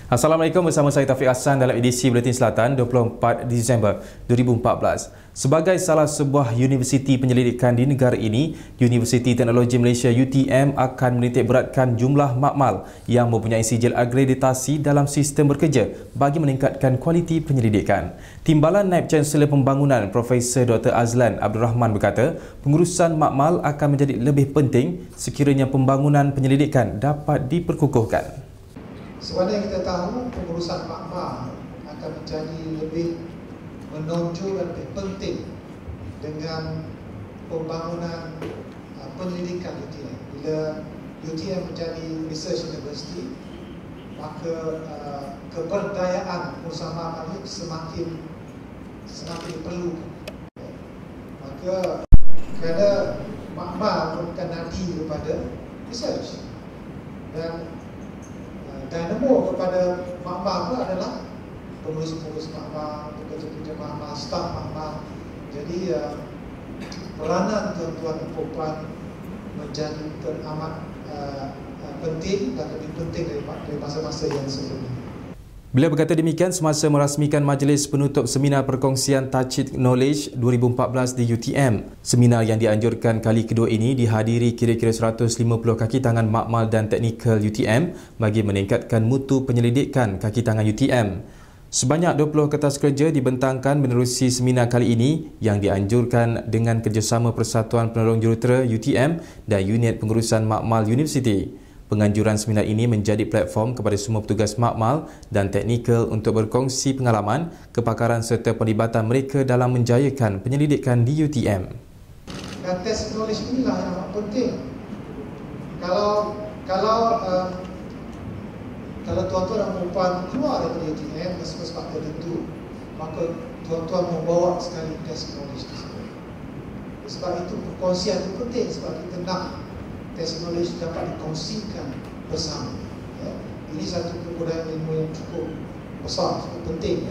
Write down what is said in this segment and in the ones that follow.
Assalamualaikum, bersama saya Taufik Hassan dalam edisi Buletin Selatan 24 Disember 2014. Sebagai salah sebuah universiti penyelidikan di negara ini, Universiti Teknologi Malaysia UTM akan menitikberatkan jumlah makmal yang mempunyai sijil akreditasi dalam sistem bekerja bagi meningkatkan kualiti penyelidikan. Timbalan Naib Chancellor Pembangunan Profesor Dr. Azlan Abdul Rahman berkata, pengurusan makmal akan menjadi lebih penting sekiranya pembangunan penyelidikan dapat diperkukuhkan. Sebab yang kita tahu, pengurusan makmal akan menjadi lebih menonjol dan lebih penting dengan pembangunan pendidikan UTM. Bila UTM menjadi research university, maka keberdayaan pengurusan makmal ini semakin diperlukan. Maka kerana makmal merupakan nadi kepada research, dan dynamo kepada makmal itu adalah pengurus-pengurus makmal, pekerja-pekerja makmal, staf makmal. Jadi peranan tuan-tuan dan puan menjadi teramat penting dan lebih penting daripada masa-masa yang sebelumnya. Beliau berkata demikian semasa merasmikan majlis penutup Seminar Perkongsian Touch Knowledge 2014 di UTM. Seminar yang dianjurkan kali kedua ini dihadiri kira-kira 150 kaki tangan makmal dan teknikal UTM bagi meningkatkan mutu penyelidikan kaki tangan UTM. Sebanyak 20 kertas kerja dibentangkan menerusi seminar kali ini yang dianjurkan dengan kerjasama Persatuan Penolong Jurutera UTM dan Unit Pengurusan Makmal Universiti. Penganjuran seminar ini menjadi platform kepada semua petugas makmal dan teknikal untuk berkongsi pengalaman, kepakaran serta pelibatan mereka dalam menjayakan penyelidikan di UTM. Dan test knowledge inilah yang amat penting. Kalau tuan-tuan dan puan keluar daripada UTM sebab tertentu, maka tuan-tuan membawa sekali test knowledge tersebut. Sebab itu perkongsian itu penting, sebab kita nak test knowledge dapat dikongsikan bersama. Ini satu kebudayaan ilmu yang cukup besar, cukup penting.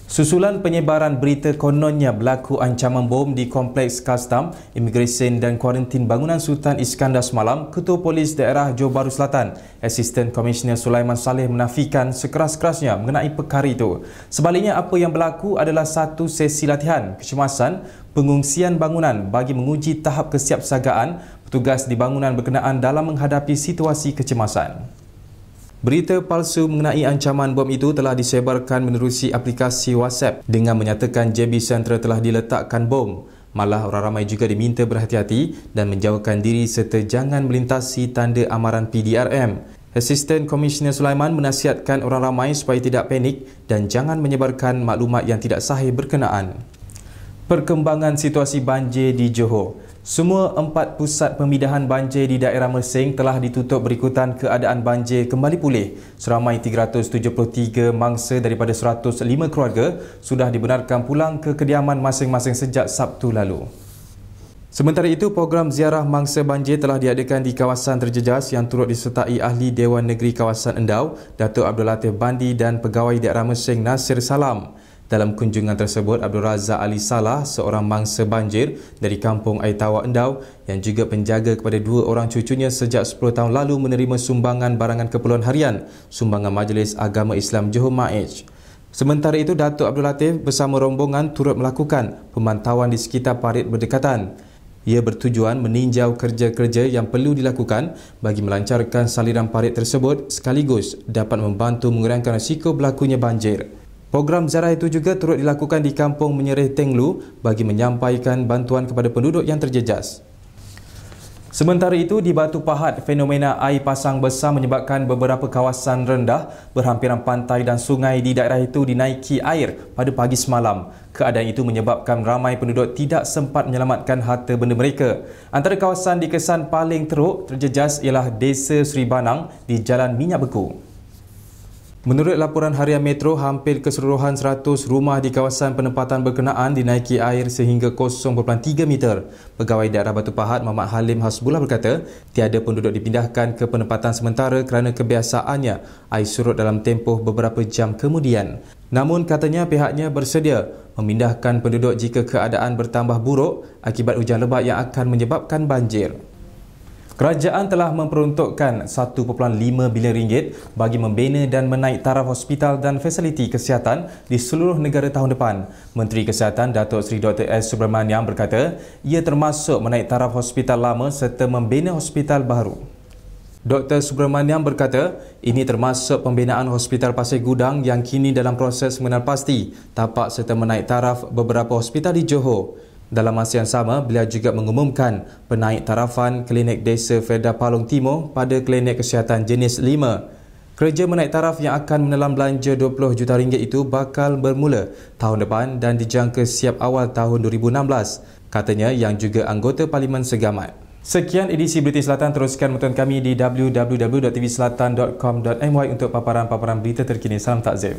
Susulan penyebaran berita kononnya berlaku ancaman bom di Kompleks Kastam, Imigresen dan Kuarantin Bangunan Sultan Iskandar semalam, Ketua Polis Daerah Johor Bahru Selatan, Asisten Komisioner Sulaiman Saleh menafikan sekeras-kerasnya mengenai perkara itu. Sebaliknya, apa yang berlaku adalah satu sesi latihan kecemasan pengungsian bangunan bagi menguji tahap kesiapsiagaan petugas di bangunan berkenaan dalam menghadapi situasi kecemasan. Berita palsu mengenai ancaman bom itu telah disebarkan menerusi aplikasi WhatsApp dengan menyatakan JB Central telah diletakkan bom. Malah orang ramai juga diminta berhati-hati dan menjauhkan diri serta jangan melintasi tanda amaran PDRM. Asisten Komisioner Sulaiman menasihatkan orang ramai supaya tidak panik dan jangan menyebarkan maklumat yang tidak sahih berkenaan. Perkembangan situasi banjir di Johor. Semua 4 pusat pemindahan banjir di daerah Mersing telah ditutup berikutan keadaan banjir kembali pulih. Seramai 373 mangsa daripada 105 keluarga sudah dibenarkan pulang ke kediaman masing-masing sejak Sabtu lalu. Sementara itu, program ziarah mangsa banjir telah diadakan di kawasan terjejas yang turut disertai Ahli Dewan Negeri Kawasan Endau, Datuk Abdul Latif Bandi dan Pegawai Daerah Mersing Nasir Salam. Dalam kunjungan tersebut, Abdul Razak Ali Salah, seorang mangsa banjir dari Kampung Aitawa Endau yang juga penjaga kepada 2 orang cucunya sejak 10 tahun lalu menerima sumbangan barangan keperluan harian, sumbangan Majlis Agama Islam Johor MAIJ. Sementara itu, Datuk Abdul Latif bersama rombongan turut melakukan pemantauan di sekitar parit berdekatan. Ia bertujuan meninjau kerja-kerja yang perlu dilakukan bagi melancarkan saliran parit tersebut sekaligus dapat membantu mengurangkan risiko berlakunya banjir. Program ziarah itu juga turut dilakukan di Kampung Menyerih Tenglu bagi menyampaikan bantuan kepada penduduk yang terjejas. Sementara itu, di Batu Pahat, fenomena air pasang besar menyebabkan beberapa kawasan rendah berhampiran pantai dan sungai di daerah itu dinaiki air pada pagi semalam. Keadaan itu menyebabkan ramai penduduk tidak sempat menyelamatkan harta benda mereka. Antara kawasan dikesan paling teruk terjejas ialah Desa Seri Banang di Jalan Minyak Beku. Menurut laporan harian Metro, hampir keseluruhan 100 rumah di kawasan penempatan berkenaan dinaiki air sehingga 0.3 meter. Pegawai Daerah Batu Pahat Muhammad Halim Hasbullah berkata, tiada penduduk dipindahkan ke penempatan sementara kerana kebiasaannya air surut dalam tempoh beberapa jam kemudian. Namun katanya pihaknya bersedia memindahkan penduduk jika keadaan bertambah buruk akibat hujan lebat yang akan menyebabkan banjir. Kerajaan telah memperuntukkan 1.5 bilion ringgit bagi membina dan menaik taraf hospital dan fasiliti kesihatan di seluruh negara tahun depan. Menteri Kesihatan Datuk Seri Dr. S. Subramaniam berkata, ia termasuk menaik taraf hospital lama serta membina hospital baru. Dr. Subramaniam berkata, ini termasuk pembinaan Hospital Pasir Gudang yang kini dalam proses mengenal pasti, tapak serta menaik taraf beberapa hospital di Johor. Dalam masa yang sama, beliau juga mengumumkan penaik tarafan Klinik Desa Fedah Palong Timur pada klinik kesihatan jenis 5. Kerja menaik taraf yang akan menelan belanja 20 juta ringgit itu bakal bermula tahun depan dan dijangka siap awal tahun 2016, katanya yang juga anggota Parlimen Segamat. Sekian edisi Berita Selatan, teruskan menonton kami di www.tvselatan.com.my untuk paparan-paparan berita terkini. Salam takzim.